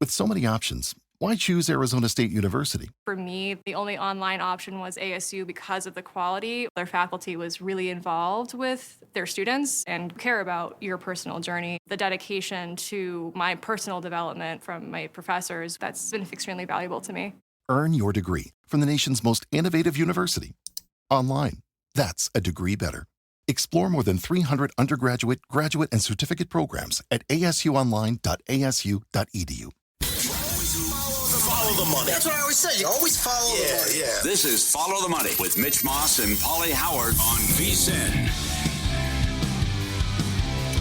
With so many options, why choose Arizona State University? For me, the only online option was ASU because of the quality. Their faculty was really involved with their students and care about your personal journey. The dedication to my personal development from my professors, that's been extremely valuable to me. Earn your degree from the nation's most innovative university. Online. That's a degree better. Explore more than 300 undergraduate, graduate, and certificate programs at asuonline.asu.edu. Follow the money. That's what I always say. You always follow the money. Yeah. This is Follow the Money with Mitch Moss and Pauly Howard on VSiN.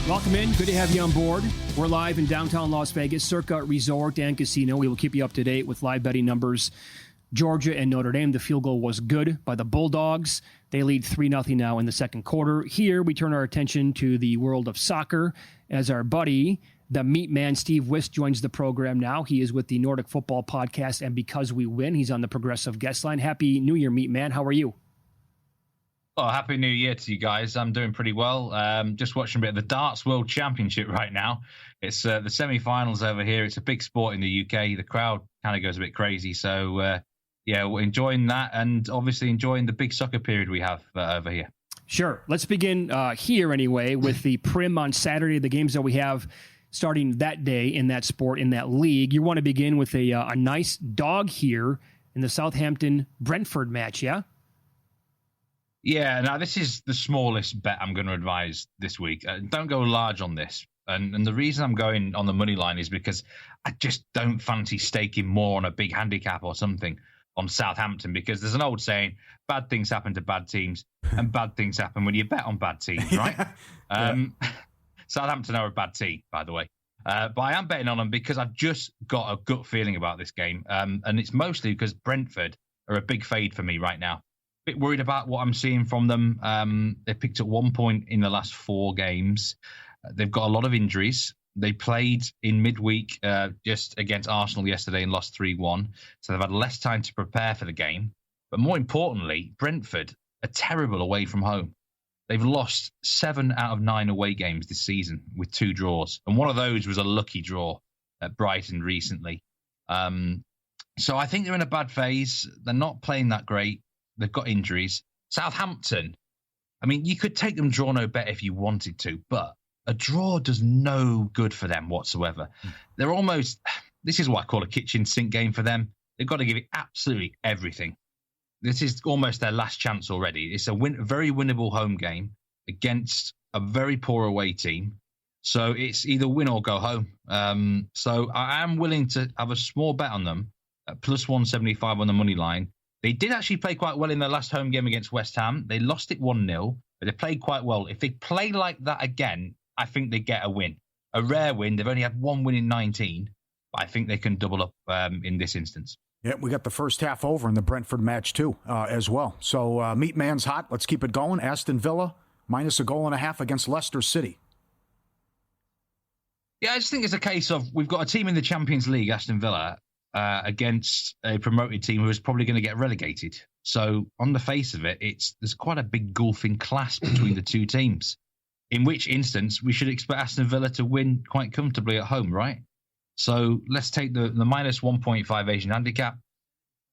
Welcome in. Good to have you on board. We're live in downtown Las Vegas, Circa Resort and Casino. We will keep you up to date with live betting numbers. Georgia and Notre Dame, the field goal was good by the Bulldogs. They lead 3-0 now in the second quarter. Here, we turn our attention to the world of soccer as our buddy, the meat man, Steve Wyss, joins the program now. He is with the Nordic Football Podcast, and Because We Win, he's on the Progressive Guest Line. Happy New Year, meat man. How are you? Oh, Happy New Year to you guys. I'm doing pretty well. Just watching a bit of the Darts World Championship right now. It's the semi-finals over here. It's a big sport in the UK. The crowd kind of goes a bit crazy. So, we're enjoying that and obviously enjoying the big soccer period we have over here. Sure. Let's begin here anyway with the Prim on Saturday, the games that we have starting that day in that sport, in that league. You want to begin with a nice dog here in the Southampton-Brentford match, yeah? Yeah, now this is the smallest bet I'm going to advise this week. Don't go large on this. And the reason I'm going on the money line is because I just don't fancy staking more on a big handicap or something on Southampton, because there's an old saying, bad things happen to bad teams and bad things happen when you bet on bad teams, right? Southampton are a bad team, by the way. But I am betting on them because I've just got a gut feeling about this game. And it's mostly because Brentford are a big fade for me right now. Bit worried about what I'm seeing from them. They picked up 1 point in the last 4 games. They've got a lot of injuries. They played in midweek just against Arsenal yesterday and lost 3-1. So they've had less time to prepare for the game. But more importantly, Brentford are terrible away from home. They've lost 7 out of 9 away games this season with 2 draws. And one of those was a lucky draw at Brighton recently. So I think they're in a bad phase. They're not playing that great. They've got injuries. Southampton, I mean, you could take them draw no bet if you wanted to, but a draw does no good for them whatsoever. They're almost, this is what I call a kitchen sink game for them. They've got to give it absolutely everything. This is almost their last chance already. It's a very winnable home game against a very poor away team. So it's either win or go home. So I am willing to have a small bet on them at plus 175 on the money line. They did actually play quite well in their last home game against West Ham. They lost it 1-0, but they played quite well. If they play like that again, I think they get a win. A rare win. They've only had 1 win in 19, but I think they can double up in this instance. Yeah, we got the first half over in the Brentford match, too, as well. So, Meat Man's hot. Let's keep it going. Aston Villa, minus a goal and a half against Leicester City. Yeah, I just think it's a case of we've got a team in the Champions League, Aston Villa, against a promoted team who is probably going to get relegated. So, on the face of it, there's quite a big gulfing class between the two teams. In which instance, we should expect Aston Villa to win quite comfortably at home, right? So let's take the minus 1.5 Asian handicap.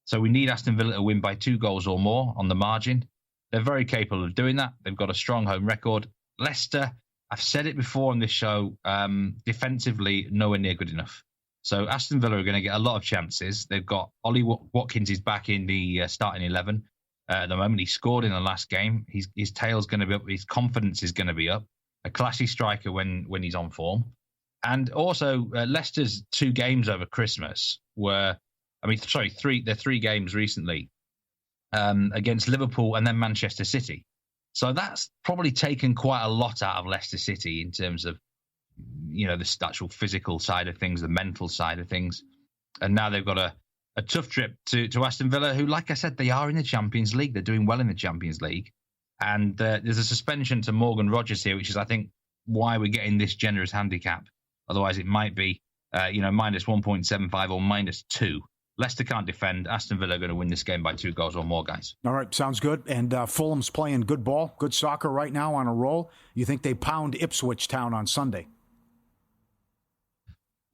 So we need Aston Villa to win by 2 goals or more on the margin. They're very capable of doing that. They've got a strong home record. Leicester, I've said it before on this show, defensively, nowhere near good enough. So Aston Villa are going to get a lot of chances. They've got Ollie Watkins is back in the starting 11. At the moment, he scored in the last game. His tail's going to be up. His confidence is going to be up. A classy striker when he's on form. And also, Leicester's 2 games over Christmas were, they're 3 games recently against Liverpool and then Manchester City. So that's probably taken quite a lot out of Leicester City in terms of, the actual physical side of things, the mental side of things. And now they've got a tough trip to Aston Villa, who, like I said, they are in the Champions League. They're doing well in the Champions League. And there's a suspension to Morgan Rogers here, which is, I think, why we're getting this generous handicap. Otherwise, it might be, minus 1.75 or minus 2. Leicester can't defend. Aston Villa are going to win this game by 2 goals or more, guys. All right, sounds good. And Fulham's playing good ball, good soccer right now on a roll. You think they pound Ipswich Town on Sunday?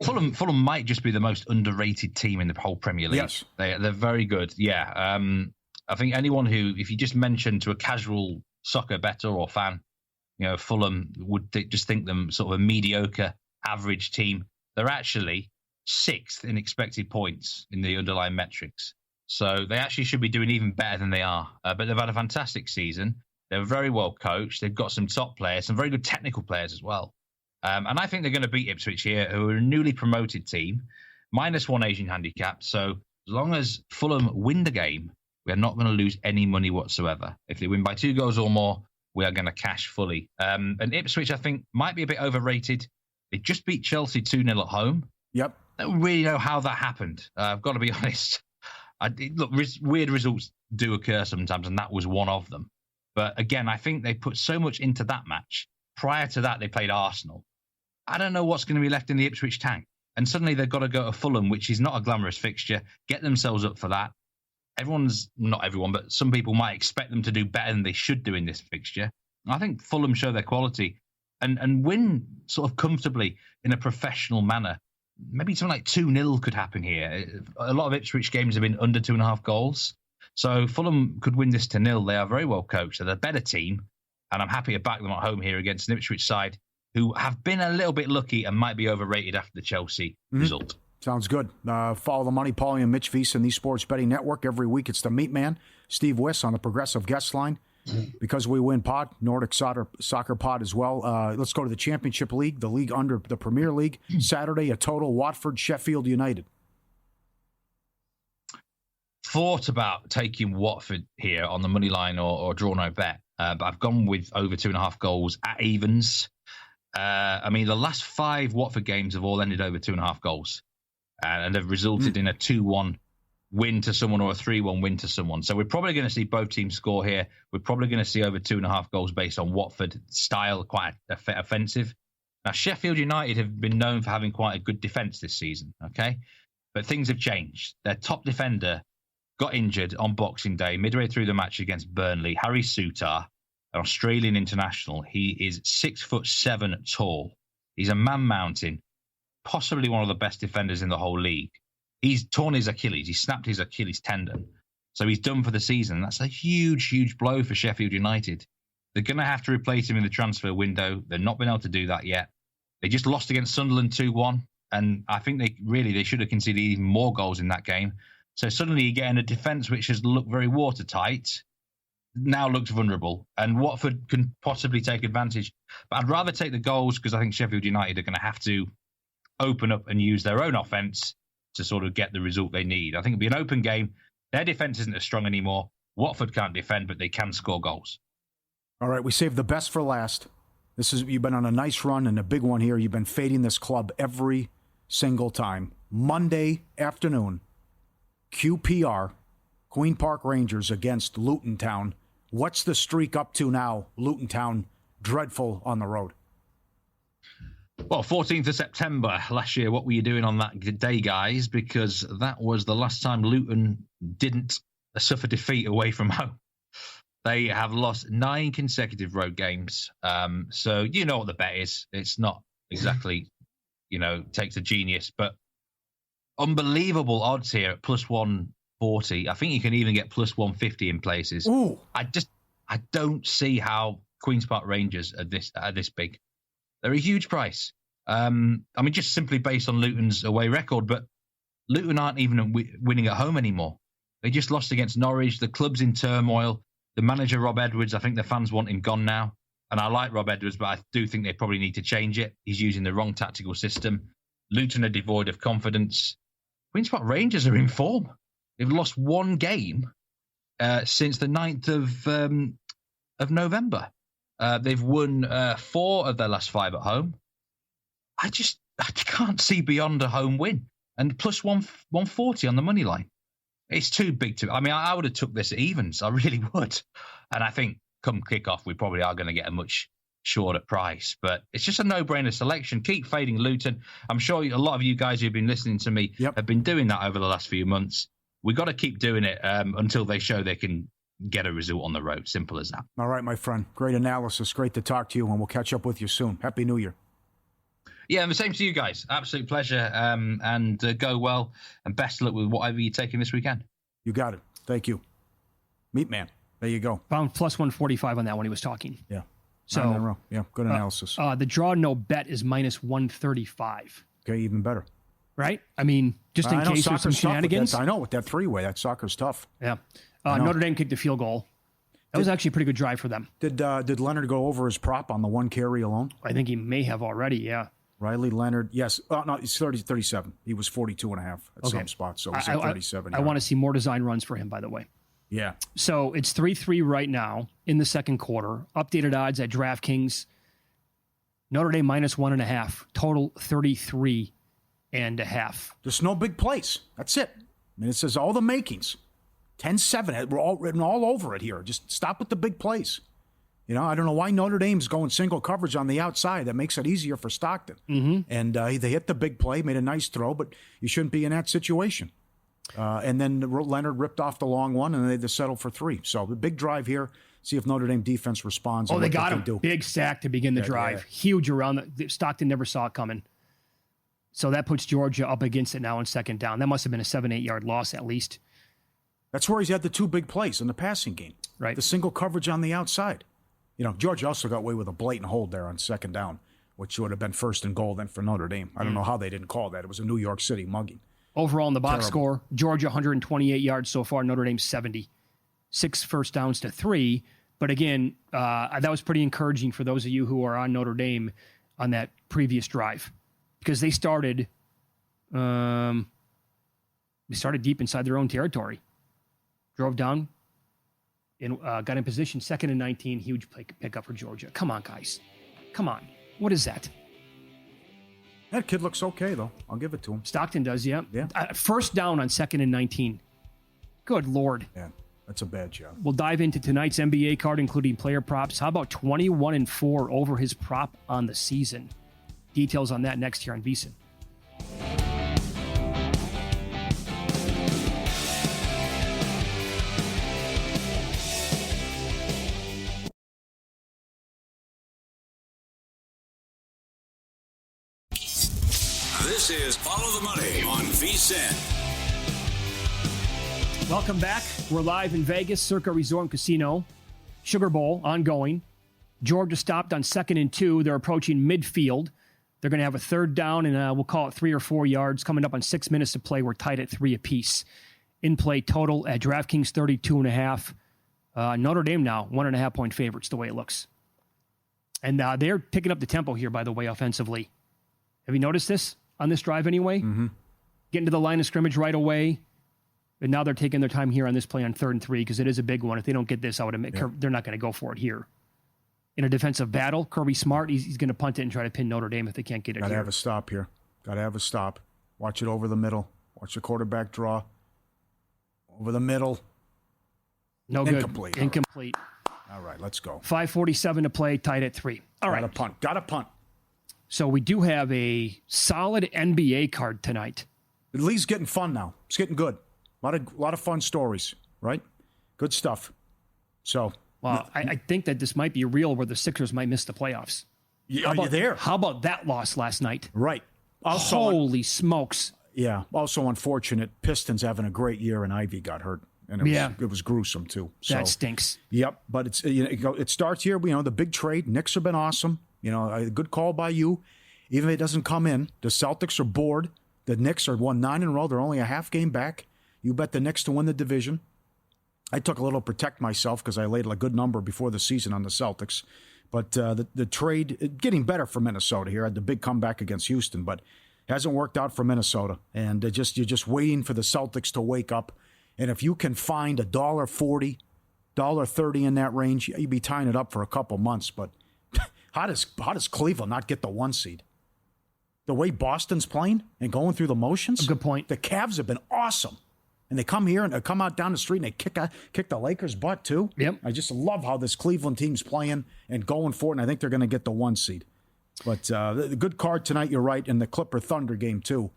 Fulham might just be the most underrated team in the whole Premier League. Yes. They're very good. Yeah. I think anyone who, if you just mention to a casual soccer bettor or fan, Fulham would just think them sort of a mediocre, average team. They're actually 6th in expected points in the underlying metrics. So they actually should be doing even better than they are. But they've had a fantastic season. They're very well coached. They've got some top players, some very good technical players as well. And I think they're going to beat Ipswich here, who are a newly promoted team, -1 Asian handicap. So as long as Fulham win the game, we are not going to lose any money whatsoever. If they win by 2 goals or more, we are going to cash fully. And Ipswich, I think, might be a bit overrated. They just beat Chelsea 2-0 at home. Yep. I don't really know how that happened. I've got to be honest. Look, weird results do occur sometimes, and that was one of them. But again, I think they put so much into that match. Prior to that, they played Arsenal. I don't know what's going to be left in the Ipswich tank. And suddenly they've got to go to Fulham, which is not a glamorous fixture, get themselves up for that. Not everyone, but some people might expect them to do better than they should do in this fixture. I think Fulham show their quality and win sort of comfortably in a professional manner. Maybe something like 2-0 could happen here. A lot of Ipswich games have been under 2.5 goals. So Fulham could win this to 0. They are very well coached. They're a better team. And I'm happy to back them at home here against an Ipswich side who have been a little bit lucky and might be overrated after the Chelsea result. Sounds good. Follow the money, Pauly and Mitch Vyss in the Sports Betting Network. Every week it's the Meat Man, Steve Wyss on the Progressive Guest Line. Because We Win pod, Nordic Soccer pod as well. Let's go to the Championship League, the league under the Premier League. Saturday, a total Watford, Sheffield United. Thought about taking Watford here on the money line or draw no bet, but I've gone with over 2.5 goals at evens. The last 5 Watford games have all ended over 2.5 goals, and have resulted in a 2-1 win to someone or a 3-1 win to someone. So we're probably going to see both teams score here. We're probably going to see over 2.5 goals based on Watford style, quite offensive. Now, Sheffield United have been known for having quite a good defence this season, okay? But things have changed. Their top defender got injured on Boxing Day, midway through the match against Burnley. Harry Souttar, an Australian international. He is 6'7" tall. He's a man mountain, possibly one of the best defenders in the whole league. He's torn his Achilles. He snapped his Achilles tendon. So he's done for the season. That's a huge, huge blow for Sheffield United. They're going to have to replace him in the transfer window. They've not been able to do that yet. They just lost against Sunderland 2-1. And I think they should have conceded even more goals in that game. So suddenly you're getting a defence which has looked very watertight, now looks vulnerable. And Watford can possibly take advantage. But I'd rather take the goals because I think Sheffield United are going to have to open up and use their own offence to sort of get the result they need. I think it'll be an open game. Their defence isn't as strong anymore. Watford can't defend, but they can score goals. All right, we saved the best for last. You've been on a nice run and a big one here. You've been fading this club every single time. Monday afternoon, QPR, Queen Park Rangers against Luton Town. What's the streak up to now? Luton Town, dreadful on the road. Well, 14th of September last year, what were you doing on that day, guys? Because that was the last time Luton didn't suffer defeat away from home. They have lost 9 consecutive road games. So you know what the bet is. It's not exactly, takes a genius, but unbelievable odds here at plus 140. I think you can even get plus 150 in places. Ooh. I don't see how Queen's Park Rangers are this big. They're a huge price. Just simply based on Luton's away record, but Luton aren't even winning at home anymore. They just lost against Norwich. The club's in turmoil. The manager, Rob Edwards, I think the fans want him gone now. And I like Rob Edwards, but I do think they probably need to change it. He's using the wrong tactical system. Luton are devoid of confidence. Queen's Park Rangers are in form. They've lost 1 game since the 9th of November. They've won 4 of their last 5 at home. I can't see beyond a home win. And plus 140 on the money line. It's too big to... I would have took this at evens. I really would. And I think come kick-off, we probably are going to get a much shorter price. But it's just a no-brainer selection. Keep fading Luton. I'm sure a lot of you guys who've been listening to me have been doing that over the last few months. We've got to keep doing it until they show they can get a result on the road. Simple as that. All right, my friend. Great analysis. Great to talk to you, and we'll catch up with you soon. Happy New Year. Yeah, and the same to you guys. Absolute pleasure. And go well. And best of luck with whatever you're taking this weekend. You got it. Thank you. Meat Man. There you go. Found plus 145 on that when he was talking. Yeah. So, 9 in a row. Yeah, good analysis. The draw no bet is minus 135. Okay, even better. Right? I mean, just in case there's some shenanigans. I know, with that three-way, that soccer's tough. Yeah. Notre Dame kicked a field goal. That was actually a pretty good drive for them. Did Leonard go over his prop on the one carry alone? I think he may have already, yeah. Riley Leonard, yes. No, he's 37. He was 42 and a half at some spots, so he's at 37. I want to see more design runs for him, by the way. Yeah. So it's 3-3 right now in the second quarter. Updated odds at DraftKings. Notre Dame minus 1.5. Total 33.5. There's no big plays. That's it. I mean, it says all the makings. 10-7. We're all written all over it here. Just stop with the big plays. You know, I don't know why Notre Dame's going single coverage on the outside. That makes it easier for Stockton. Mm-hmm. And they hit the big play, made a nice throw, but you shouldn't be in that situation. And then Leonard ripped off the long one, and they had to settle for 3. So the big drive here. See if Notre Dame defense responds. Oh, they got him. Big sack to begin the drive. Yeah. Huge around. Stockton never saw it coming. So that puts Georgia up against it now in second down. That must have been a 7-8 yard loss at least. That's where he's had the 2 big plays in the passing game. Right. The single coverage on the outside. You know, Georgia also got away with a blatant hold there on second down, which would have been first and goal then for Notre Dame. I don't know how they didn't call that. It was a New York City mugging. Overall in the box score, Georgia 128 yards so far, Notre Dame 70. 6 first downs to 3. But again, that was pretty encouraging for those of you who are on Notre Dame on that previous drive. Because they started deep inside their own territory. Drove down and got in position, 2nd and 19, huge pickup for Georgia. Come on, guys. Come on. What is that? That kid looks okay, though. I'll give it to him. Stockton does, yeah. First down on 2nd and 19. Good Lord. Yeah, that's a bad job. We'll dive into tonight's NBA card, including player props. How about 21-4 over his prop on the season? Details on that next here on VSiN. This is Follow the Money on VSiN. Welcome back. We're live in Vegas, Circa Resort and Casino. Sugar Bowl ongoing. Georgia stopped on 2nd and 2. They're approaching midfield. They're going to have a third down, and we'll call it 3 or 4 yards. Coming up on 6 minutes to play. We're tied at 3 apiece. In play total at DraftKings 32.5. Notre Dame now 1.5 point favorites, the way it looks. And they're picking up the tempo here, by the way, offensively. Have you noticed this on this drive anyway? Mm-hmm. Getting to the line of scrimmage right away. And now they're taking their time here on this play on 3rd and 3 because it is a big one. If they don't get this, I would admit they're not going to go for it here. In a defensive battle, Kirby Smart, he's going to punt it and try to pin Notre Dame if they can't get it Got to have a stop here. Got to have a stop. Watch it over the middle. Watch the quarterback draw. Over the middle. No Incomplete. Good. Incomplete. All right, let's go. 5:47 to play, tied at 3. All right. Got a punt. So we do have a solid NBA card tonight. The league's getting fun now. It's getting good. A lot of fun stories, right? Good stuff. So, well, I think that this might be real where the Sixers might miss the playoffs. Are you there? How about that loss last night? Right. Also, holy smokes. Yeah. Also unfortunate. Pistons having a great year and Ivy got hurt. And it was gruesome too. So, that stinks. Yep. But it's it starts here. The big trade. Knicks have been awesome. A good call by you. Even if it doesn't come in, the Celtics are bored. The Knicks are won 9 in a row. They're only a half game back. You bet the Knicks to win the division. I took a little to protect myself because I laid a good number before the season on the Celtics. But the trade, getting better for Minnesota here. Had the big comeback against Houston, but hasn't worked out for Minnesota. And you're just waiting for the Celtics to wake up. And if you can find $1.40, $1.30 in that range, you'd be tying it up for a couple months. But how does Cleveland not get the 1 seed? The way Boston's playing and going through the motions. Good point. The Cavs have been awesome. And they come here and they come out down the street and they kick the Lakers' butt too. Yep. I just love how this Cleveland team's playing and going for it, and I think they're going to get the 1 seed. But the good card tonight, you're right, in the Clipper-Thunder game too.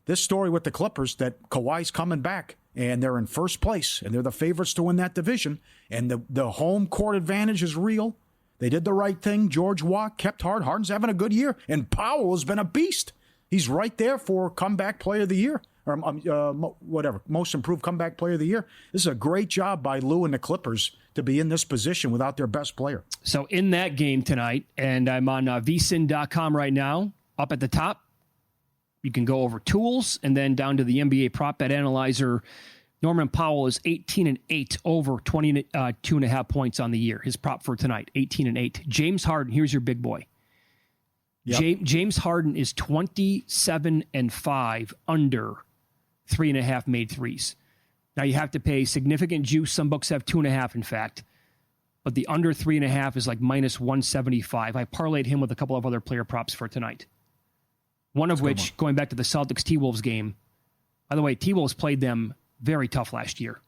This story with the Clippers that Kawhi's coming back, and they're in first place, and they're the favorites to win that division, and the home court advantage is real. They did the right thing. George Watt kept hard. Harden's having a good year. And Powell has been a beast. He's right there for comeback player of the year. Or most improved comeback player of the year. This is a great job by Lou and the Clippers to be in this position without their best player. So in that game tonight, and I'm on vsin.com right now, up at the top, you can go over tools and then down to the NBA prop bet analyzer. Norman Powell is 18-8 over 22.5 points on the year. His prop for tonight, 18-8. James Harden, here's your big boy. Yep. James Harden is 27-5 under 3.5 made threes. Now you have to pay significant juice. Some books have 2.5, in fact. But the under 3.5 is like minus 175. I parlayed him with a couple of other player props for tonight. One of which, going back to the Celtics T-Wolves game. By the way, T-Wolves played them very tough last year.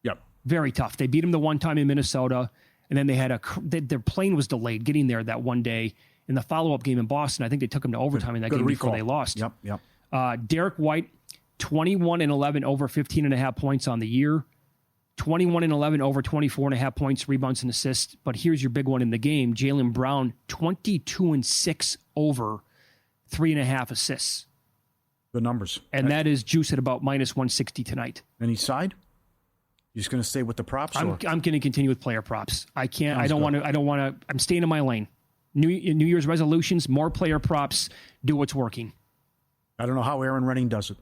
Yep. Very tough. They beat them the one time in Minnesota, and then they had their plane was delayed getting there that one day. In the follow-up game in Boston, I think they took them to overtime in that game before they lost. Yep. Derek White, 21-11 over 15.5 points on the year. 21-11 over 24.5 points, rebounds, and assists. But here's your big one in the game. Jaylen Brown, 22-6 over 3.5 assists. Good numbers. And that is juice at about minus 160 tonight. Any side? You just going to stay with the props? I'm going to continue with player props. I can't. I don't want to. I'm staying in my lane. New Year's resolutions, more player props, do what's working. I don't know how Aaron Renning does it.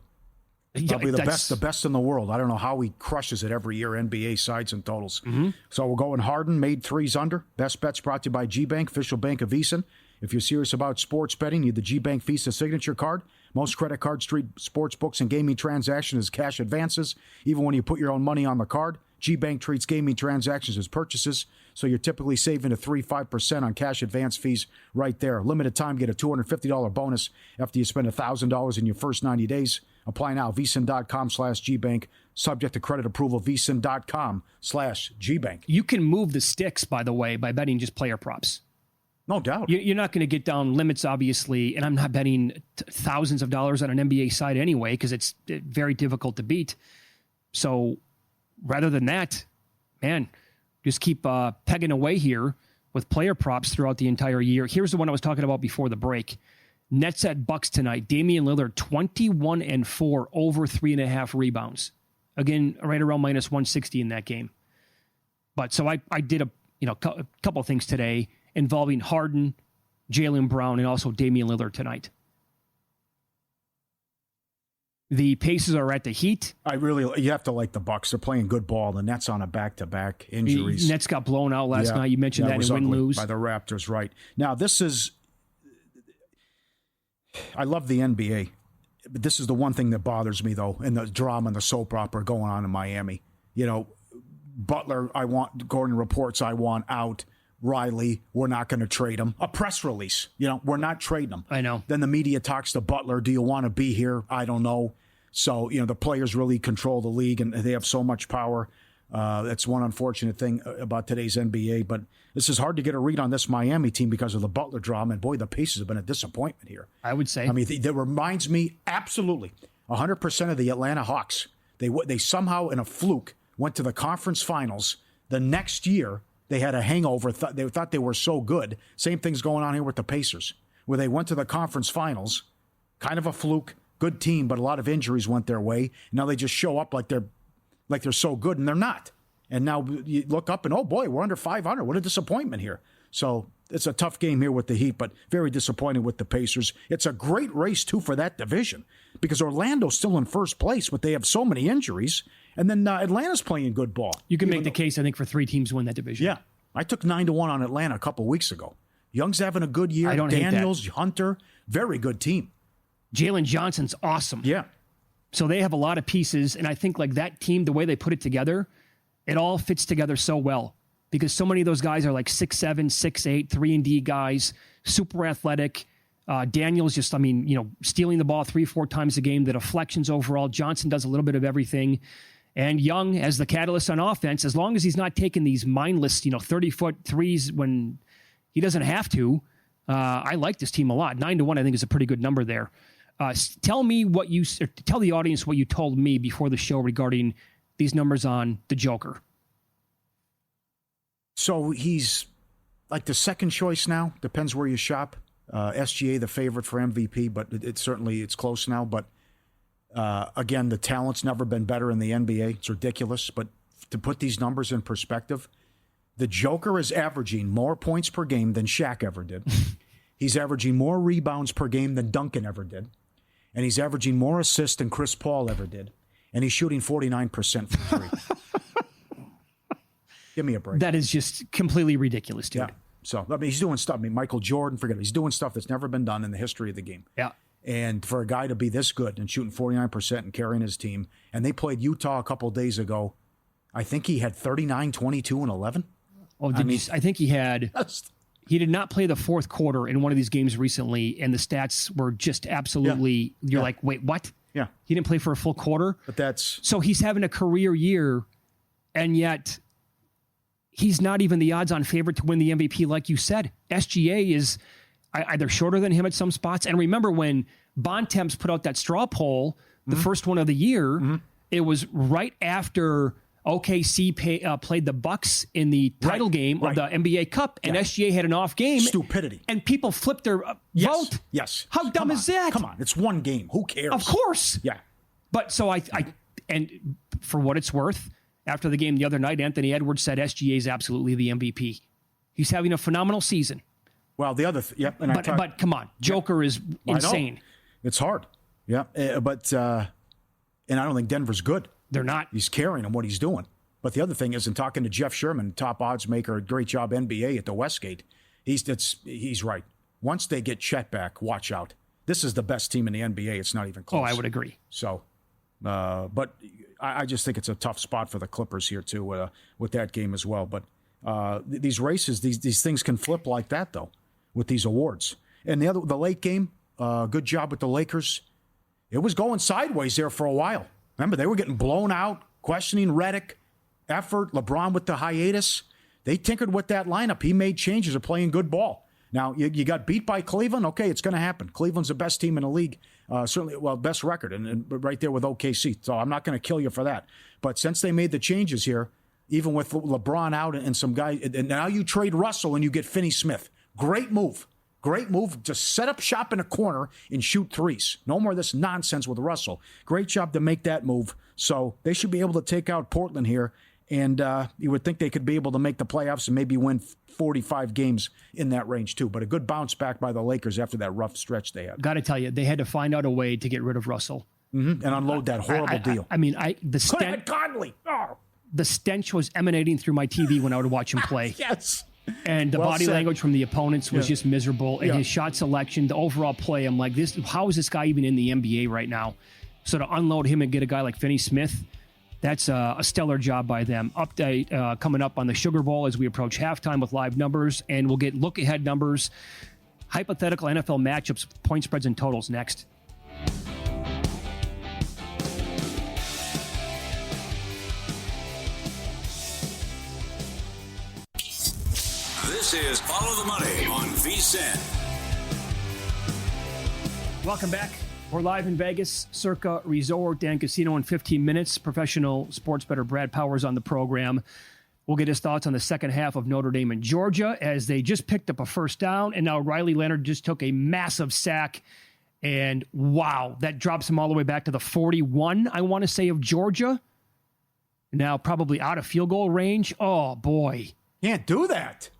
Probably the best in the world. I don't know how he crushes it every year, NBA sides and totals. Mm-hmm. So we're going Harden, made threes under. Best bets brought to you by G-Bank, official bank of VSiN. If you're serious about sports betting, need the G-Bank Visa signature card. Most credit card, street sports books, and gaming transactions is cash advances. Even when you put your own money on the card, G-Bank treats gaming transactions as purchases, so you're typically saving 3-5% on cash advance fees right there. Limited time, get a $250 bonus after you spend $1,000 in your first 90 days. Apply now, vsin.com/GBank. Subject to credit approval, vsin.com/GBank. You can move the sticks, by the way, by betting just player props. No doubt. You're not going to get down limits, obviously, and I'm not betting thousands of dollars on an NBA side anyway because it's very difficult to beat. So rather than that, man, just keep pegging away here with player props throughout the entire year. Here's the one I was talking about before the break. Nets at Bucks tonight. Damian Lillard, 21-4 over 3.5 rebounds. Again, right around minus 160 in that game. But so I did a couple of things today involving Harden, Jaylen Brown, and also Damian Lillard tonight. The Pacers are at the Heat. You have to like the Bucks. They're playing good ball. The Nets on a back-to-back injuries. The Nets got blown out last night. You mentioned that in win-lose. By the Raptors, right. Now, I love the NBA. But this is the one thing that bothers me, though, in the drama and the soap opera going on in Miami. Butler, according to reports, I want out. Riley, we're not going to trade him. A press release, we're not trading him. I know. Then the media talks to Butler. Do you want to be here? I don't know. So, the players really control the league and they have so much power. That's one unfortunate thing about today's NBA. But this is hard to get a read on this Miami team because of the Butler drama. And boy, the Pacers have been a disappointment here. I would say. I mean, that reminds me absolutely 100% of the Atlanta Hawks. They somehow, in a fluke, went to the conference finals. The next year, they had a hangover. They thought they were so good. Same thing's going on here with the Pacers, where they went to the conference finals, kind of a fluke, good team, but a lot of injuries went their way. Now they just show up like they're so good, and they're not. And now you look up and, oh boy, we're under 500. What a disappointment here. So it's a tough game here with the Heat, but very disappointed with the Pacers. It's a great race, too, for that division because Orlando's still in first place, but they have so many injuries. And then Atlanta's playing good ball. You can make the case, I think, for 3 teams to win that division. Yeah. I took 9-1 on Atlanta a couple weeks ago. Young's having a good year. I don't hate that. Daniels, Hunter, very good team. Jalen Johnson's awesome. Yeah. So they have a lot of pieces, and I think like that team, the way they put it together, it all fits together so well because so many of those guys are like 6'7", 6'8", 3-and-D guys, super athletic. Daniels just, stealing the ball 3-4 times a game, the deflections overall. Johnson does a little bit of everything. And Young as the catalyst on offense, as long as he's not taking these mindless, 30-foot threes when he doesn't have to, I like this team a lot. 9-1, I think, is a pretty good number there. Tell the audience what you told me before the show regarding these numbers on the Joker. So he's like the second choice now. Depends where you shop. SGA, the favorite for MVP, but it's close now. But again, the talent's never been better in the NBA. It's ridiculous. But to put these numbers in perspective, the Joker is averaging more points per game than Shaq ever did. He's averaging more rebounds per game than Duncan ever did. And he's averaging more assists than Chris Paul ever did. And he's shooting 49% from three. Give me a break. That is just completely ridiculous, dude. Yeah. So, I mean, he's doing stuff. I mean, Michael Jordan, forget it. He's doing stuff that's never been done in the history of the game. Yeah. And for a guy to be this good and shooting 49% and carrying his team, and they played Utah a couple days ago. I think he had 39, 22, and 11. Oh, I think he had. He did not play the fourth quarter in one of these games recently, and the stats were just absolutely. Yeah. You're like, wait, what? Yeah. He didn't play for a full quarter. But that's so he's having a career year, and yet he's not even the odds-on favorite to win the MVP, like you said. SGA is either shorter than him at some spots. And remember when Bontemps put out that straw poll, the first one of the year, it was right after OKC played the Bucks in the title game of the NBA Cup, and SGA had an off game. Stupidity. And people flipped their vote. Yes. How dumb is that? Come on. It's one game. Who cares? Of course. Yeah. But so and for what it's worth, after the game the other night, Anthony Edwards said SGA is absolutely the MVP. He's having a phenomenal season. Well, the other but come on, Joker is insane. It's hard. Yeah, but and I don't think Denver's good. They're not. He's carrying him what he's doing. But the other thing is, in talking to Jeff Sherman, top odds maker, great job NBA at the Westgate, he's right. Once they get Chet back, watch out. This is the best team in the NBA. It's not even close. Oh, I would agree. So, but I just think it's a tough spot for the Clippers here too with that game as well. But these races, these things can flip like that though with these awards. And the late game, good job with the Lakers. It was going sideways there for a while. Remember, they were getting blown out, questioning Redick, effort, LeBron with the hiatus. They tinkered with that lineup. He made changes. They're playing good ball. Now, you got beat by Cleveland. Okay, it's going to happen. Cleveland's the best team in the league. Certainly, well, best record, and right there with OKC. So I'm not going to kill you for that. But since they made the changes here, even with LeBron out and some guy, and now you trade Russell and you get Finney Smith. Great move. Great move. Just set up shop in a corner and shoot threes. No more of this nonsense with Russell. Great job to make that move. So they should be able to take out Portland here. And you would think they could be able to make the playoffs and maybe win 45 games in that range too. But a good bounce back by the Lakers after that rough stretch they had. Got to tell you, they had to find out a way to get rid of Russell. And unload that horrible deal. The stench was emanating through my TV when I would watch him play. Yes. And the body language from the opponents was just miserable. And his shot selection, the overall play, I'm like, how is this guy even in the NBA right now? So to unload him and get a guy like Finney Smith, that's a stellar job by them. Update coming up on the Sugar Bowl as we approach halftime with live numbers, and we'll get look-ahead numbers, hypothetical NFL matchups, point spreads, and totals next. This is Follow the Money on VSiN. Welcome back. We're live in Vegas, Circa Resort and Casino in 15 minutes. Professional Sports Bettor Brad Powers on the program. We'll get his thoughts on the second half of Notre Dame and Georgia as they just picked up a first down, and now Riley Leonard just took a massive sack. And wow, that drops him all the way back to the 41, I want to say, of Georgia. Now probably out of field goal range. Oh, boy. Can't do that.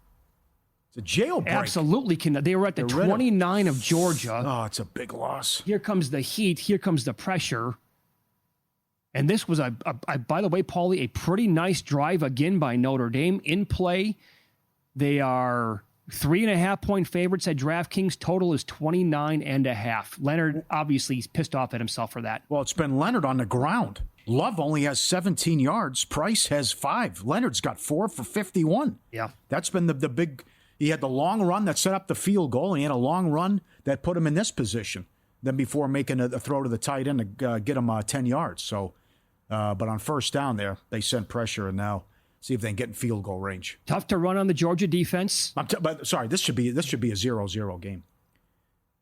It's a jailbreak. Absolutely cannot. They were at the 29 of Georgia. Oh, it's a big loss. Here comes the heat. Here comes the pressure. And this was, by the way, Pauly, a pretty nice drive again by Notre Dame in play. They are 3.5-point favorites at DraftKings. Total is 29.5. Leonard, obviously, he's pissed off at himself for that. Well, it's been Leonard on the ground. Love only has 17 yards. Price has 5. Leonard's got 4 for 51. Yeah. That's been the big... He had the long run that set up the field goal, and he had a long run that put him in this position. Then before making a throw to the tight end to get him 10 yards. So, but on first down there, they sent pressure, and now see if they can get in field goal range. Tough to run on the Georgia defense. But sorry, this should be a 0-0 game.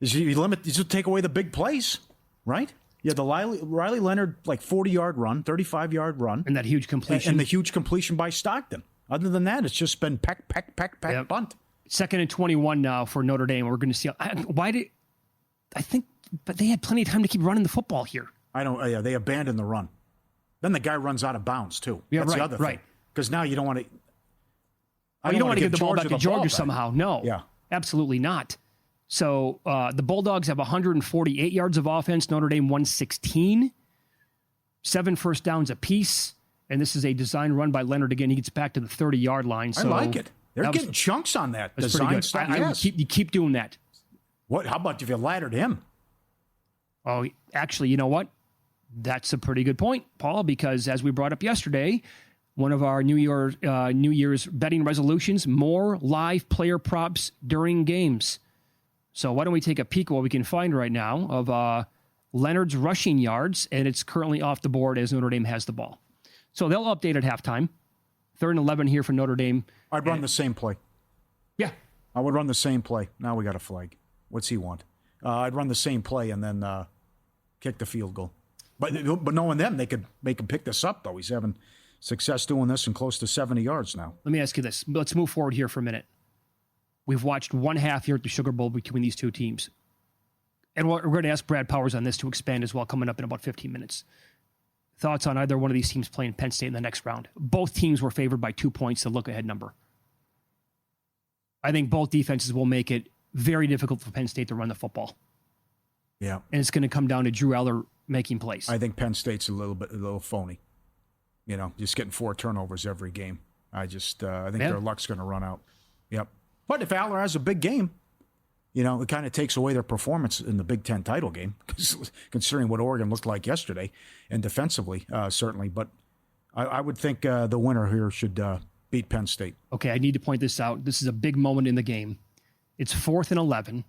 You should take away the big plays, right? Yeah, the Riley Leonard 40-yard run, 35-yard run, and that huge completion, and the huge completion by Stockton. Other than that, it's just been peck, yep. bunt. 2nd and 21 now for Notre Dame. We're going to see. But they had plenty of time to keep running the football here. Yeah, they abandoned the run. Then the guy runs out of bounds, too. Yeah, That's right, the other thing. Because now you don't want to. You don't want to give the ball back to Georgia somehow. No. Yeah. Absolutely not. So the Bulldogs have 148 yards of offense. Notre Dame 116. 7 first downs apiece. And this is a design run by Leonard again. He gets back to the 30-yard line. So I like it. They're getting chunks on that. That's pretty good. Stuff. Yes. You keep doing that. How about if you laddered him? Oh, actually, you know what? That's a pretty good point, Paul, because as we brought up yesterday, one of our New Year's betting resolutions, more live player props during games. So why don't we take a peek at what we can find right now of Leonard's rushing yards, and it's currently off the board as Notre Dame has the ball. So they'll update at halftime. 3rd and 11 here for Notre Dame. I'd run the same play. Yeah. I would run the same play. Now we got a flag. What's he want? I'd run the same play and then kick the field goal. But knowing them, they could make him pick this up, though. He's having success doing this and close to 70 yards now. Let me ask you this. Let's move forward here for a minute. We've watched one half here at the Sugar Bowl between these two teams. And we're going to ask Brad Powers on this to expand as well, coming up in about 15 minutes. Thoughts on either one of these teams playing Penn State in the next round? Both teams were favored by 2 points, the look-ahead number. I think both defenses will make it very difficult for Penn State to run the football. Yeah. And it's going to come down to Drew Eller making plays. I think Penn State's a little phony. Just getting 4 turnovers every game. I think their luck's going to run out. Yep. But if Aller has a big game, it kind of takes away their performance in the Big Ten title game, considering what Oregon looked like yesterday, and defensively, certainly. But I would think the winner here should beat Penn State. Okay, I need to point this out. This is a big moment in the game. It's 4th and 11.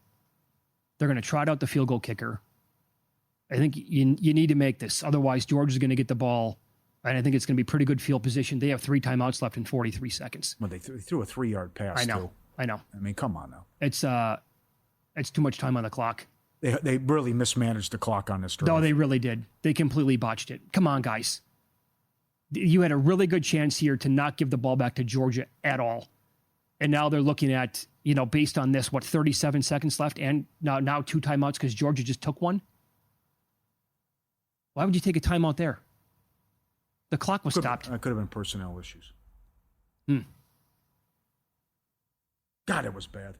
They're going to trot out the field goal kicker. I think you need to make this. Otherwise, Georgia's going to get the ball, and I think it's going to be pretty good field position. They have 3 timeouts left in 43 seconds. Well, they threw a 3-yard pass, too. I know. I mean, come on now. It's too much time on the clock. They really mismanaged the clock on this drive. No, they really did. They completely botched it. Come on, guys. You had a really good chance here to not give the ball back to Georgia at all. And now they're looking at, based on this, 37 seconds left and now 2 timeouts because Georgia just took one? Why would you take a timeout there? The clock was stopped. It could have been personnel issues. God, it was bad.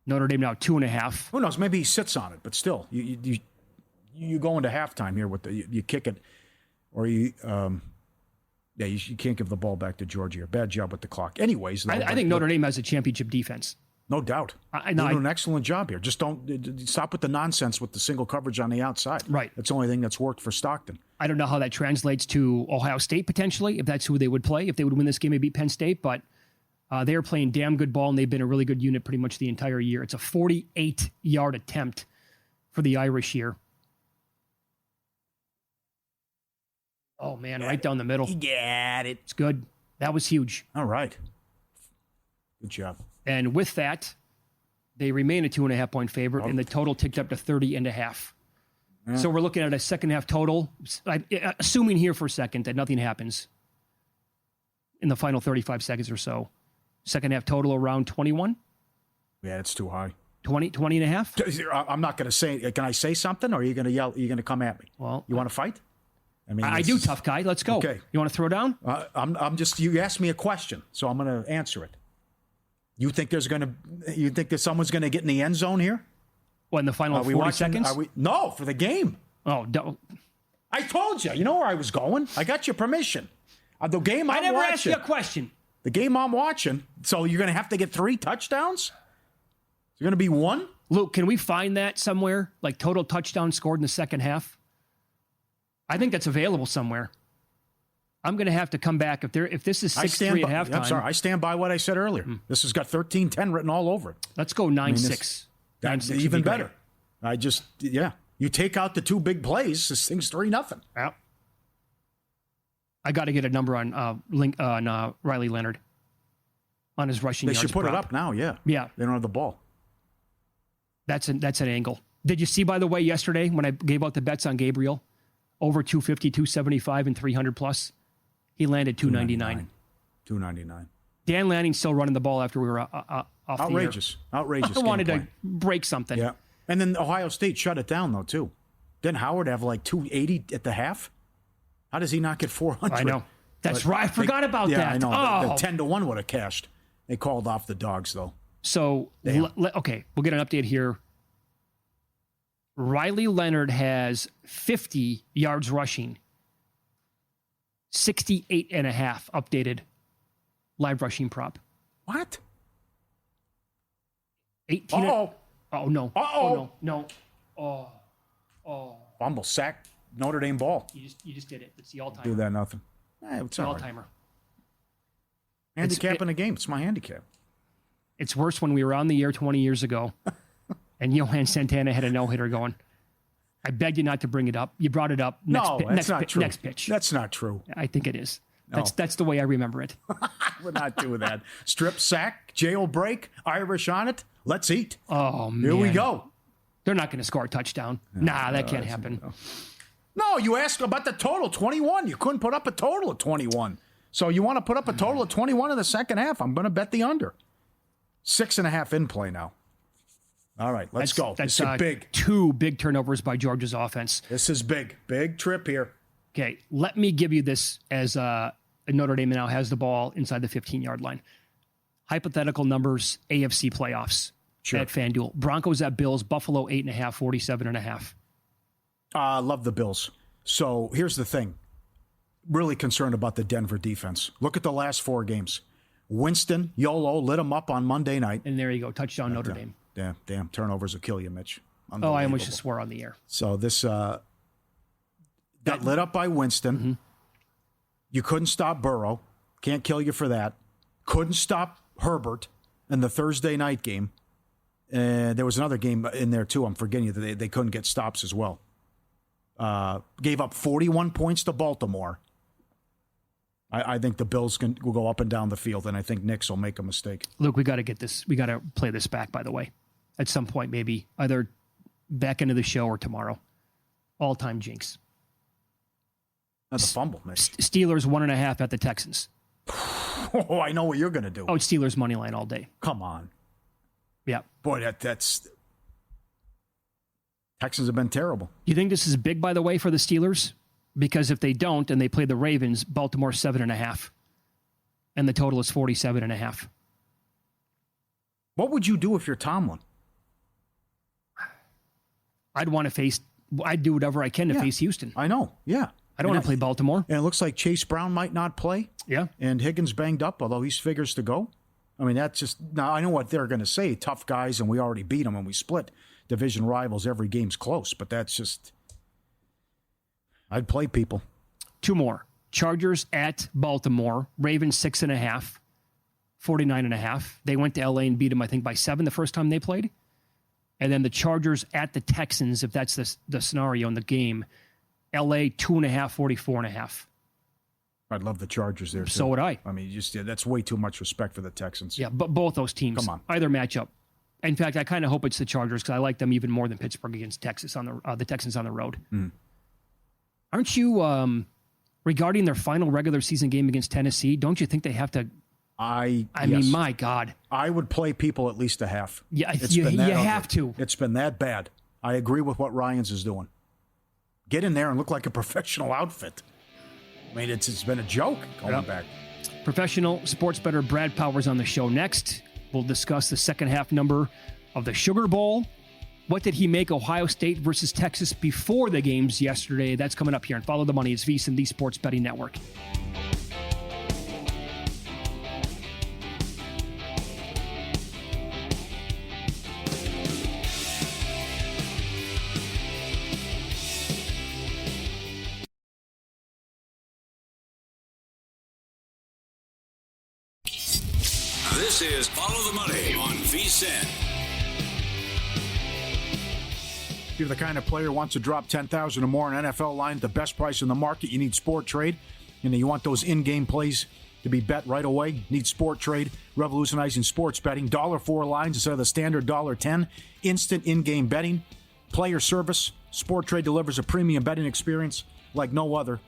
Notre Dame now 2.5. Who knows? Maybe he sits on it, but still, you go into halftime here with you kick it, or you can't give the ball back to Georgia. Bad job with the clock. Anyways, I think Notre Dame has a championship defense. No doubt. They're doing an excellent job here. Just don't stop with the nonsense with the single coverage on the outside. Right. That's the only thing that's worked for Stockton. I don't know how that translates to Ohio State potentially, if that's who they would play, if they would win this game and beat Penn State, but they are playing damn good ball, and they've been a really good unit pretty much the entire year. It's a 48-yard attempt for the Irish here. Oh, man, right down the middle. He got it. It's good. That was huge. All right. Good job. And with that, they remain a 2.5-point favorite, and the total ticked up to 30.5. Yeah. So we're looking at a second-half total, assuming here for a second that nothing happens in the final 35 seconds or so. Second-half total around 21? Yeah, it's too high. 20 and a half? I'm not going to say. Can I say something, or are you going to yell? Are you going to come at me? Well, you want to fight? I mean, I do, tough guy. Let's go. Okay. You want to throw down? I'm just. You asked me a question, so I'm going to answer it. You think there's that someone's going to get in the end zone here? What, in the final 40 seconds? No, for the game. Oh, don't. I told you. You know where I was going. I got your permission. The game I'm watching. I never asked you a question. The game I'm watching. So you're going to have to get 3 touchdowns? You're going to be 1? Luke, can we find that somewhere? Like total touchdowns scored in the second half? I think that's available somewhere. I'm going to have to come back if this is 6-3 at halftime. I'm sorry. I stand by what I said earlier. This has got 13-10 written all over it. Let's go 9-6. That's even be better. You take out the 2 big plays, this thing's 3-0. Yeah. I got to get a number on Riley Leonard on his rushing yards. They should put prop. it up now, yeah. Yeah. They don't have the ball. That's an angle. Did you see, by the way, yesterday when I gave out the bets on Gabriel? Over 250, 275, and 300 plus. He landed 299. 299. Dan Lanning's still running the ball after we were off Outrageous. the air. Outrageous. I wanted game to plan. break something. Yeah. And then Ohio State shut it down, though, too. Didn't Howard have like 280 at the half? How does he not get 400? I know. That's right. I forgot about that. Yeah, I know. Oh. The 10-1 would have cashed. They called off the dogs, though. So, okay, we'll get an update here. Riley Leonard has 50 yards rushing, 68.5 updated live rushing prop. What? 18. Uh-oh. Oh, no. Uh-oh. Oh, no. No. Oh. Fumble, sack, Notre Dame ball. You just did it. It's the all-timer. Do that, nothing. It's It's the all right. all-timer. Handicap in a game. It's my handicap. It's worse when we were on the air 20 years ago and Johan Santana had a no-hitter going. I begged you not to bring it up. You brought it up. That's not true. Next pitch. That's not true. I think it is. No. That's the way I remember it. We're not doing that. Strip, sack, jail break, Irish on it. Let's eat. Oh, man. Here we go. They're not going to score a touchdown. Nah, that can't happen. No, you asked about the total, 21. You couldn't put up a total of 21. So you want to put up a total of 21 in the second half? I'm going to bet the under. 6.5 in play now. All right, let's go. That's this is big. 2 big turnovers by Georgia's offense. This is big. Big trip here. Okay, let me give you this as Notre Dame now has the ball inside the 15-yard line. Hypothetical numbers, AFC playoffs at FanDuel. Broncos at Bills, Buffalo 8.5, 47.5. Love the Bills. So here's the thing. Really concerned about the Denver defense. Look at the last 4 games. Winston, YOLO, lit them up on Monday night. And there you go, touchdown Notre Dame. Damn, turnovers will kill you, Mitch. Oh, I almost just swore on the air. So this got lit up by Winston. Mm-hmm. You couldn't stop Burrow. Can't kill you for that. Couldn't stop Herbert in the Thursday night game. There was another game in there, too. I'm forgetting you. They couldn't get stops as well. Gave up 41 points to Baltimore. I think the Bills will go up and down the field, and I think Knicks will make a mistake. Luke, we got to get this. We got to play this back, by the way, at some point, maybe either back into the show or tomorrow. All-time jinx. That's a fumble, Mitch. Steelers 1.5 at the Texans. Oh, I know what you're going to do. Oh, it's Steelers money line all day. Come on. Yeah. Boy, that's... Texans have been terrible. You think this is big, by the way, for the Steelers? Because if they don't and they play the Ravens, Baltimore 7.5. And the total is 47.5. What would you do if you're Tomlin? I'd do whatever I can to face Houston. I know, yeah. I don't want to play Baltimore. And it looks like Chase Brown might not play. Yeah. And Higgins banged up, although he figures to go. I mean, that's just... Now, I know what they're going to say. Tough guys, and we already beat them, and we split division rivals. Every game's close, but that's just... I'd play people. 2 more. Chargers at Baltimore. Ravens 6.5. 49.5. They went to L.A. and beat them, I think, by 7 the first time they played. And then the Chargers at the Texans, if that's the scenario in the game. L.A. 2.5, 44.5. I'd love the Chargers there, too. So would I. I mean, that's way too much respect for the Texans. Yeah, but both those teams. Come on. Either matchup. In fact, I kind of hope it's the Chargers because I like them even more than Pittsburgh against Texas on the Texans on the road. Mm. Aren't you, regarding their final regular season game against Tennessee, don't you think they have to... I mean, my God. I would play people at least a half. Yeah, you have to. It's been that bad. I agree with what Ryans is doing. Get in there and look like a professional outfit. I mean, it's been a joke going back. Professional Sports Bettor Brad Powers on the show next. We'll discuss the second half number of the Sugar Bowl. What did he make Ohio State versus Texas before the games yesterday? That's coming up here. And Follow the Money. It's VSiN, the Sports Betting Network. This is Follow the Money on VSiN. If you're the kind of player who wants to drop $10,000 or more on NFL line at the best price in the market, you need Sport Trade. You want those in-game plays to be bet right away. Need Sport Trade, revolutionizing sports betting. $4 lines instead of the standard $10. Instant in-game betting. Player service. Sport Trade delivers a premium betting experience like no other.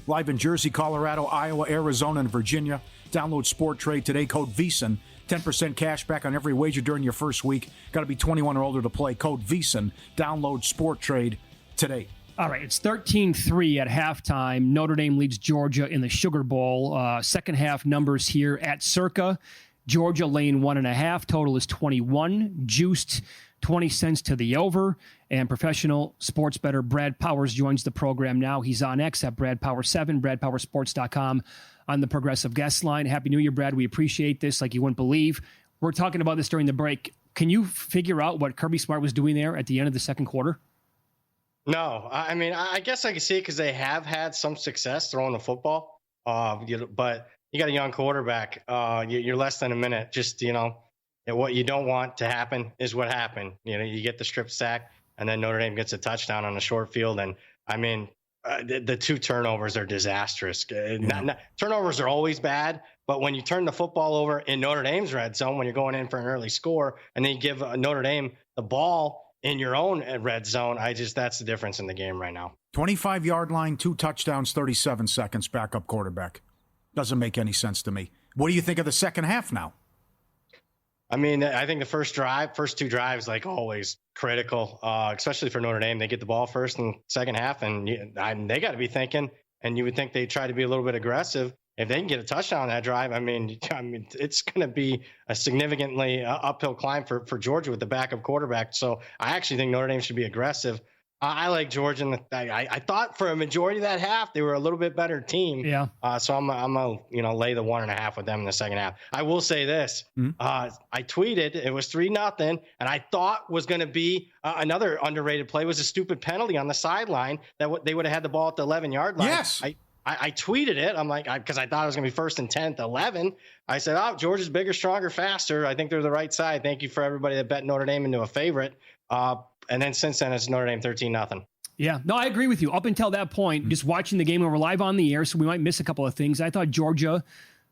Live in Jersey, Colorado, Iowa, Arizona, and Virginia. Download Sport Trade today. Code VEASAN. 10% cash back on every wager during your first week. Got to be 21 or older to play. Code VEASAN. Download Sport Trade today. All right, it's 13-3 at halftime. Notre Dame leads Georgia in the Sugar Bowl. Second half numbers here at Circa. Georgia laying 1.5. Total is 21. Juiced 20 cents to the over. And Professional Sports Bettor Brad Powers joins the program now. He's on X at BradPower7, BradPowerSports.com on the Progressive Guest Line. Happy New Year, Brad. We appreciate this like you wouldn't believe. We're talking about this during the break. Can you figure out what Kirby Smart was doing there at the end of the second quarter? No. I mean, I guess I can see it because they have had some success throwing the football. But you got a young quarterback. You're less than a minute. Just, what you don't want to happen is what happened. You get the strip sack, and then Notre Dame gets a touchdown on a short field. And, I mean, the two turnovers are disastrous. Turnovers are always bad, but when you turn the football over in Notre Dame's red zone, when you're going in for an early score, and then you give Notre Dame the ball in your own red zone, that's the difference in the game right now. 25-yard line, 2 touchdowns, 37 seconds, backup quarterback. Doesn't make any sense to me. What do you think of the second half now? I mean, I think the first 2 drives, like always, critical, especially for Notre Dame. They get the ball first and second half, and they got to be thinking, and you would think they try to be a little bit aggressive. If they can get a touchdown on that drive, I mean, it's going to be a significantly uphill climb for Georgia with the backup quarterback. So I actually think Notre Dame should be aggressive. I like Georgia. I thought for a majority of that half they were a little bit better team. Yeah. So I'm gonna lay the 1.5 with them in the second half. I will say this: I tweeted it was 3-0, and I thought was going to be another underrated play was a stupid penalty on the sideline that they would have had the ball at the 11-yard line. Yes. I tweeted it. I'm like, because I thought it was going to be 1st and 10th, 11. I said, Georgia's bigger, stronger, faster. I think they're the right side. Thank you for everybody that bet Notre Dame into a favorite. And then since then, it's Notre Dame 13-0. Yeah, no, I agree with you. Up until that point, just watching the game, and we're live on the air, so we might miss a couple of things. I thought Georgia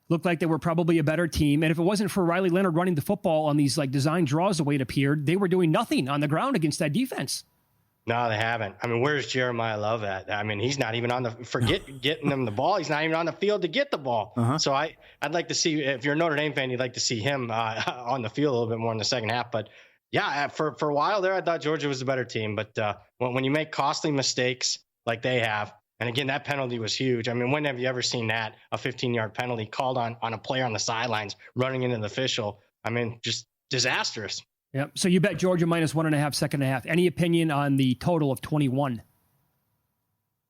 looked like they were probably a better team. And if it wasn't for Riley Leonard running the football on these design draws the way it appeared, they were doing nothing on the ground against that defense. No, they haven't. I mean, where's Jeremiah Love at? I mean, he's not even getting them the ball. He's not even on the field to get the ball. So I'd like to see, if you're a Notre Dame fan, you'd like to see him on the field a little bit more in the second half. But yeah, for a while there, I thought Georgia was the better team. But when you make costly mistakes like they have, and again, that penalty was huge. I mean, when have you ever seen that, a 15-yard penalty called on a player on the sidelines running into the official? I mean, just disastrous. Yep. So you bet Georgia minus 1.5 second half. Any opinion on the total of 21?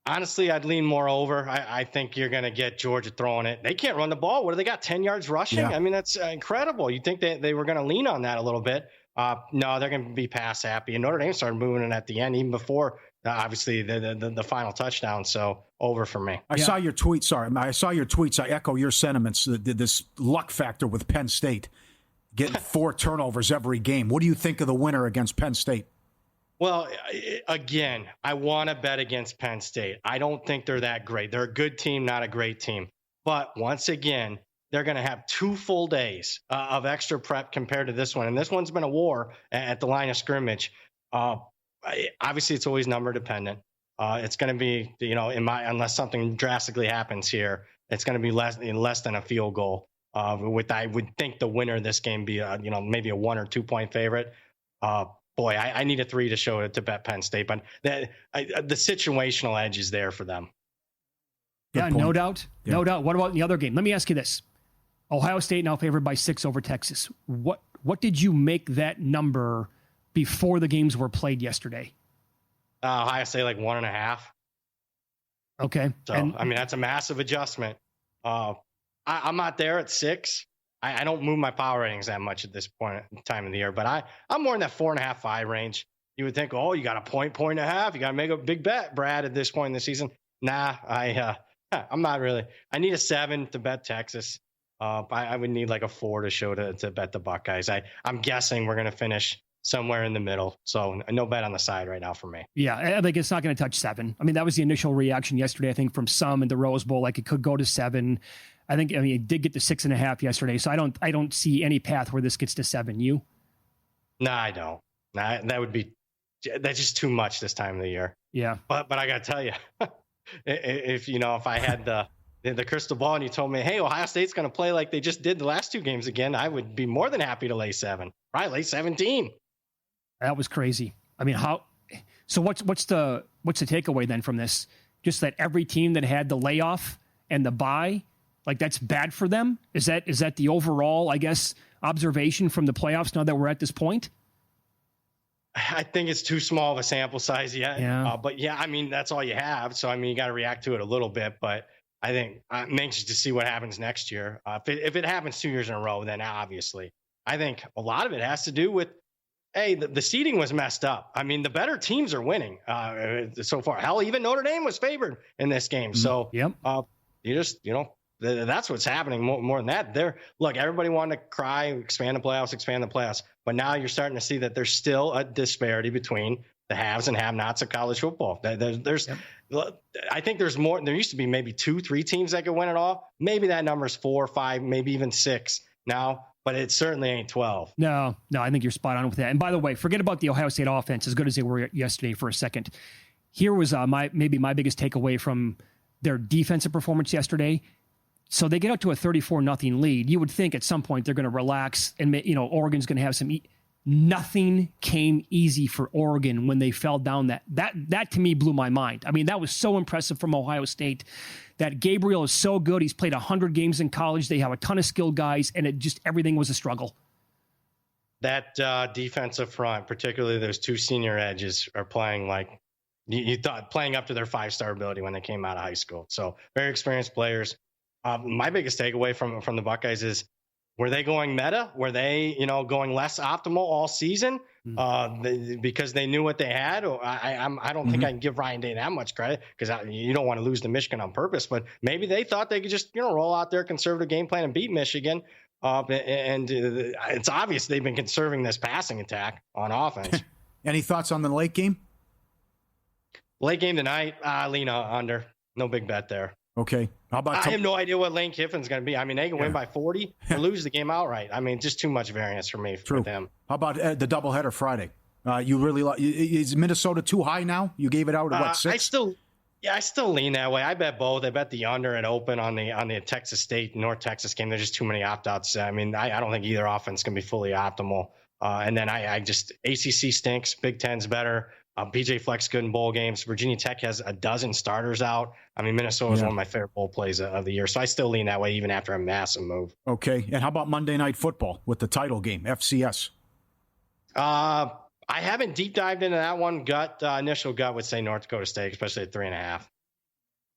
Honestly, I'd lean more over. I think you're going to get Georgia throwing it. They can't run the ball. What do they got, 10 yards rushing? Yeah. I mean, that's incredible. You'd think they were going to lean on that a little bit. No, they're going to be pass happy. And Notre Dame started moving it at the end, even before, obviously, the final touchdown. So over for me. I saw your tweet. Sorry, I saw your tweets. I echo your sentiments. This luck factor with Penn State. Getting 4 turnovers every game. What do you think of the winner against Penn State? Well, again, I want to bet against Penn State. I don't think they're that great. They're a good team, not a great team. But once again, they're going to have 2 full days of extra prep compared to this one. And this one's been a war at the line of scrimmage. Obviously, it's always number dependent. It's going to be, unless something drastically happens here, it's going to be less than a field goal. I would think the winner of this game be maybe a 1 or 2 point favorite. Boy, I need a 3 to show it to bet Penn State, but the situational edge is there for them. Yeah, no doubt. Yeah. No doubt. What about the other game? Let me ask you this. Ohio State now favored by 6 over Texas. What did you make that number before the games were played yesterday? Ohio State like 1.5. Okay. So, I mean, that's a massive adjustment. I'm not there at 6. I don't move my power ratings that much at this point in time of the year, but I'm more in that 4.5, 5 range. You would think, you got a point and a half. You got to make a big bet, Brad, at this point in the season. Nah, I'm not really. I need a 7 to bet Texas. I would need like a 4 to show to bet the Buckeyes. I'm guessing we're going to finish somewhere in the middle. So no bet on the side right now for me. Yeah, I think it's not going to touch 7. I mean, that was the initial reaction yesterday, I think, from some in the Rose Bowl. Like it could go to 7. It did get to 6.5 yesterday. So I don't see any path where this gets to 7. You? No, I don't. That's just too much this time of the year. Yeah. But I got to tell you, if I had the crystal ball and you told me, hey, Ohio State's going to play like they just did the last 2 games again, I would be more than happy to lay 7. Probably lay 17. That was crazy. I mean, so what's the takeaway then from this? Just that every team that had the layoff and the bye, like that's bad for them? Is that the overall, I guess, observation from the playoffs now that we're at this point? I think it's too small of a sample size yet. Yeah. But yeah, I mean, that's all you have. So, I mean, you got to react to it a little bit. But I think I'm anxious to see what happens next year. If it happens 2 years in a row, then obviously. I think a lot of it has to do with, hey, the seeding was messed up. I mean, the better teams are winning so far. Hell, even Notre Dame was favored in this game. So, yep. That's what's happening more than that. Look, everybody wanted to cry, expand the playoffs. But now you're starting to see that there's still a disparity between the haves and have-nots of college football. I think there's more. There used to be maybe 2-3 teams that could win it all. Maybe that number's 4 or 5, maybe even 6 now. But it certainly ain't 12. No, I think you're spot on with that. And by the way, forget about the Ohio State offense, as good as they were yesterday for a second. Here was my biggest takeaway from their defensive performance yesterday. So they get out to a 34-0 lead. You would think at some point they're going to relax and, Oregon's going to have some. Nothing came easy for Oregon when they fell down. That to me blew my mind. I mean, that was so impressive from Ohio State. That Gabriel is so good. He's played 100 games in college. They have a ton of skilled guys, and everything was a struggle. That defensive front, particularly those 2 senior edges, are playing like you thought, playing up to their 5-star ability when they came out of high school. So very experienced players. My biggest takeaway from the Buckeyes is, were they going meta? Were they, going less optimal all season because they knew what they had? I don't think I can give Ryan Day that much credit, because you don't want to lose to Michigan on purpose. But maybe they thought they could just roll out their conservative game plan and beat Michigan. And it's obvious they've been conserving this passing attack on offense. Any thoughts on the late game? Late game tonight, lean under. No big bet there. Okay. How about I have no idea what Lane Kiffin's going to be. I mean, they can win by 40 or lose the game outright. I mean, just too much variance for me with them. How about the doubleheader Friday? You really is Minnesota too high now? You gave it out at 6? I still lean that way. I bet both. I bet the under and open on the Texas State North Texas game. There's just too many opt-outs. I mean, I don't think either offense can be fully optimal. And then I just ACC stinks. Big Ten's better. BJ Fleck's good in bowl games. Virginia Tech has a dozen starters out. I mean, Minnesota is one of my favorite bowl plays of the year. So I still lean that way even after a massive move. Okay. And how about Monday Night Football with the title game, FCS? I haven't deep dived into that one. Initial gut would say North Dakota State, especially at 3.5.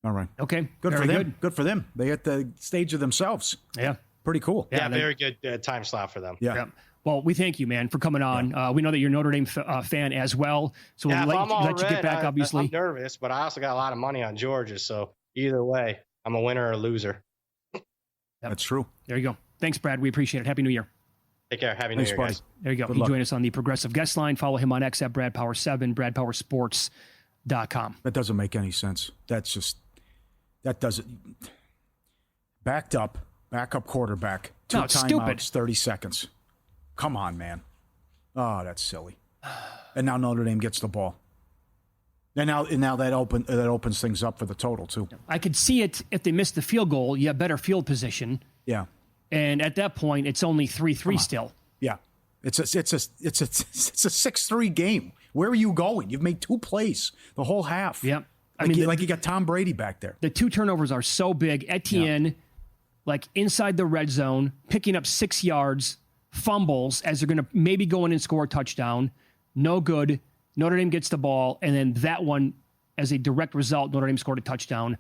All right. Okay. Good for them. Good for them. They hit the stage of themselves. Yeah. Pretty cool. Yeah, very good time slot for them. Yeah. Well, we thank you, man, for coming on. We know that you're a Notre Dame fan as well, so we'll let you get back, obviously. I'm nervous, but I also got a lot of money on Georgia, so either way, I'm a winner or a loser. Yep. That's true. There you go. Thanks, Brad. We appreciate it. Happy New Year. Take care. Happy New Year, buddy. guys. There you go. Join us on the Progressive Guest Line. Follow him on X at BradPower7, BradPowerSports.com. That doesn't make any sense. That doesn't. Backup quarterback. 2 timeouts, stupid. 30 seconds. Come on, man. Oh, that's silly. And now Notre Dame gets the ball. And now that opens things up for the total too. I could see it if they missed the field goal. You have better field position. Yeah. And at that point, it's only 3-3 still. Yeah. It's a 6-3 game. Where are you going? You've made 2 plays the whole half. Yeah. You got Tom Brady back there. The 2 turnovers are so big. Etienne, inside the red zone, picking up 6 yards. Fumbles as they're going to maybe go in and score a touchdown. No good. Notre Dame gets the ball, and then that one, as a direct result, Notre Dame scored a touchdown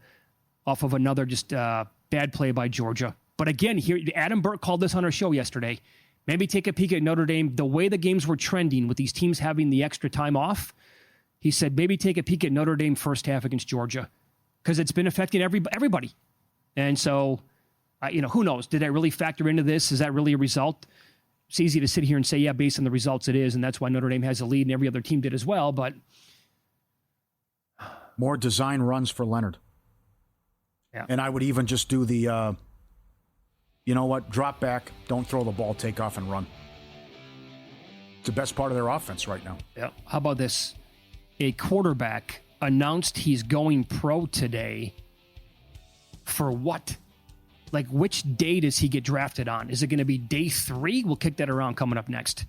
off of another just bad play by Georgia. But again, here Adam Burke called this on our show yesterday. Maybe take a peek at Notre Dame. The way the games were trending with these teams having the extra time off, he said maybe take a peek at Notre Dame first half against Georgia, because it's been affecting everybody. And so, who knows? Did that really factor into this? Is that really a result? It's easy to sit here and say, yeah, based on the results it is, and that's why Notre Dame has a lead and every other team did as well, but... More design runs for Leonard. Yeah. And I would even just do the, drop back, don't throw the ball, take off and run. It's the best part of their offense right now. Yeah. How about this? A quarterback announced he's going pro today. For what? Like, which day does he get drafted on? Is it going to be day 3? We'll kick that around coming up next.